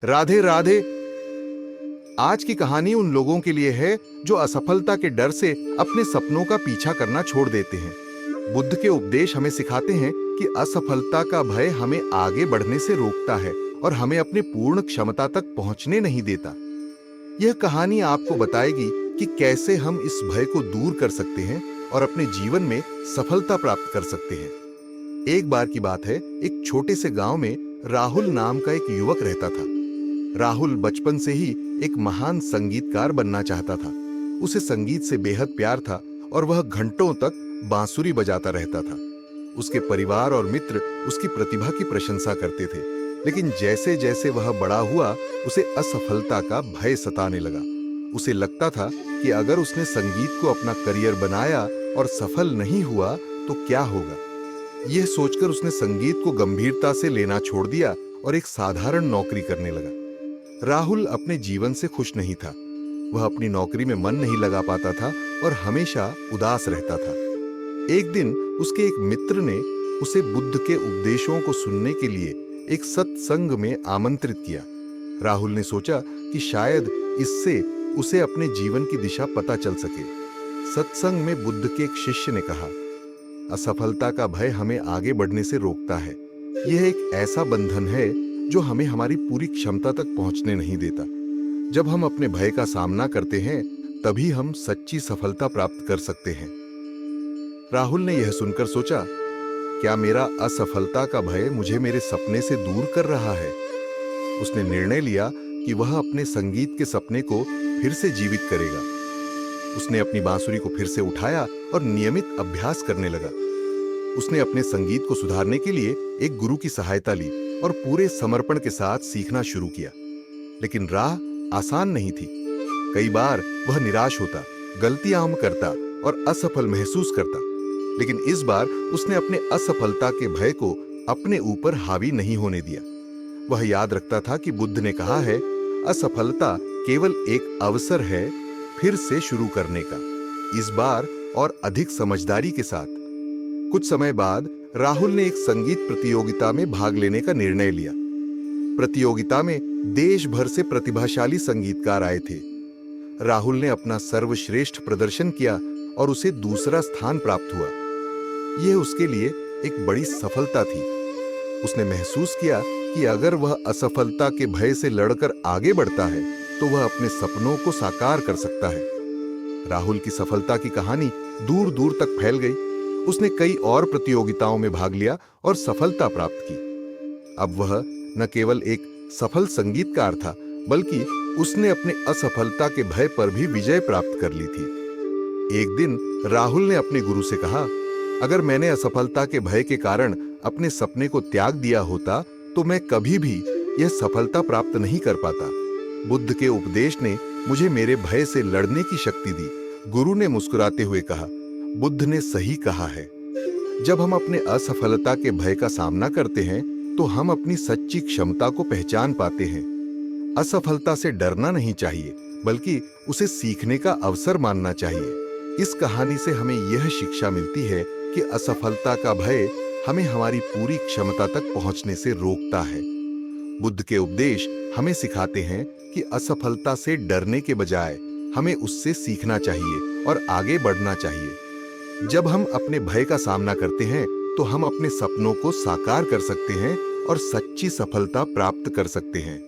राधे राधे। आज की कहानी उन लोगों के लिए है जो असफलता के डर से अपने सपनों का पीछा करना छोड़ देते हैं। बुद्ध के उपदेश हमें सिखाते हैं कि असफलता का भय हमें आगे बढ़ने से रोकता है और हमें अपने पूर्ण क्षमता तक पहुंचने नहीं देता। यह कहानी आपको बताएगी कि कैसे हम इस भय को दूर कर सकते हैं और अपने जीवन में सफलता प्राप्त कर सकते हैं। एक बार की बात है, एक छोटे से गांव में राहुल नाम का एक युवक रहता था। राहुल बचपन से ही एक महान संगीतकार बनना चाहता था। उसे संगीत से बेहद प्यार था और वह घंटों तक बांसुरी बजाता रहता था। उसके परिवार और मित्र उसकी प्रतिभा की प्रशंसा करते थे, लेकिन जैसे जैसे वह बड़ा हुआ उसे असफलता का भय सताने लगा। उसे लगता था कि अगर उसने संगीत को अपना करियर बनाया और सफल नहीं हुआ तो क्या होगा। यह सोचकर उसने संगीत को गंभीरता से लेना छोड़ दिया और एक साधारण नौकरी करने लगा। राहुल अपने जीवन से खुश नहीं था। वह अपनी नौकरी में मन नहीं लगा पाता था और हमेशा उदास रहता था। एक दिन उसके एक मित्र ने उसे बुद्ध के उपदेशों को सुनने के लिए एक सत्संग में आमंत्रित किया। राहुल ने सोचा कि शायद इससे उसे अपने जीवन की दिशा पता चल सके। सत्संग में बुद्ध के एक शिष्य ने कहा, असफलता का भय हमें आगे बढ़ने से रोकता है। यह एक ऐसा बंधन है जो हमें हमारी पूरी क्षमता तक पहुंचने नहीं देता। जब हम अपने भय का सामना करते हैं तभी हम सच्ची सफलता प्राप्त कर सकते हैं। राहुल ने यह सुनकर सोचा, क्या मेरा असफलता का भय मुझे मेरे सपने से दूर कर रहा है? उसने निर्णय लिया कि वह अपने संगीत के सपने को फिर से जीवित करेगा। उसने अपनी बांसुरी को फिर से उठाया और नियमित अभ्यास करने लगा। उसने अपने संगीत को सुधारने के लिए एक गुरु की सहायता ली और पूरे समर्पण के साथ सीखना शुरू किया। लेकिन राह आसान नहीं थी। कई बार वह निराश होता, गलतियां करता और असफल महसूस करता। लेकिन इस बार उसने अपने असफलता के भय को अपने ऊपर हावी नहीं होने दिया। वह याद रखता था कि बुद्ध ने कहा है, असफलता केवल एक अवसर है फिर से शुरू करने का, इस बार और अधिक समझदारी के साथ। कुछ समय बाद राहुल ने एक संगीत प्रतियोगिता में भाग लेने का निर्णय लिया। प्रतियोगिता में देश भर से प्रतिभाशाली संगीतकार आए थे। राहुल ने अपना सर्वश्रेष्ठ प्रदर्शन किया और उसे दूसरा स्थान प्राप्त हुआ। यह उसके लिए एक बड़ी सफलता थी। उसने महसूस किया कि अगर वह असफलता के भय से लड़कर आगे बढ़ता है तो वह अपने सपनों को साकार कर सकता है। राहुल की सफलता की कहानी दूर दूर तक फैल गई। उसने कई और प्रतियोगिताओं में भाग लिया और सफलता प्राप्त की। अब वह न केवल एक सफल संगीतकार था, बल्कि उसने अपने असफलता के भय पर भी विजय प्राप्त कर ली थी। एक दिन राहुल ने अपने गुरु से कहा, अगर मैंने असफलता के भय के कारण अपने सपने को त्याग दिया होता तो मैं कभी भी यह सफलता प्राप्त नहीं कर पाता। बुद्ध के उपदेश ने मुझे मेरे भय से लड़ने की शक्ति दी। गुरु ने मुस्कुराते हुए कहा, बुद्ध ने सही कहा है। जब हम अपने असफलता के भय का सामना करते हैं तो हम अपनी सच्ची क्षमता को पहचान पाते हैं। असफलता से डरना नहीं चाहिए, बल्कि उसे सीखने का अवसर मानना चाहिए। इस कहानी से हमें यह शिक्षा मिलती है कि असफलता का भय हमें हमारी पूरी क्षमता तक पहुंचने से रोकता है। बुद्ध के उपदेश हमें सिखाते हैं कि असफलता से डरने के बजाय हमें उससे सीखना चाहिए और आगे बढ़ना चाहिए। जब हम अपने भय का सामना करते हैं तो हम अपने सपनों को साकार कर सकते हैं और सच्ची सफलता प्राप्त कर सकते हैं।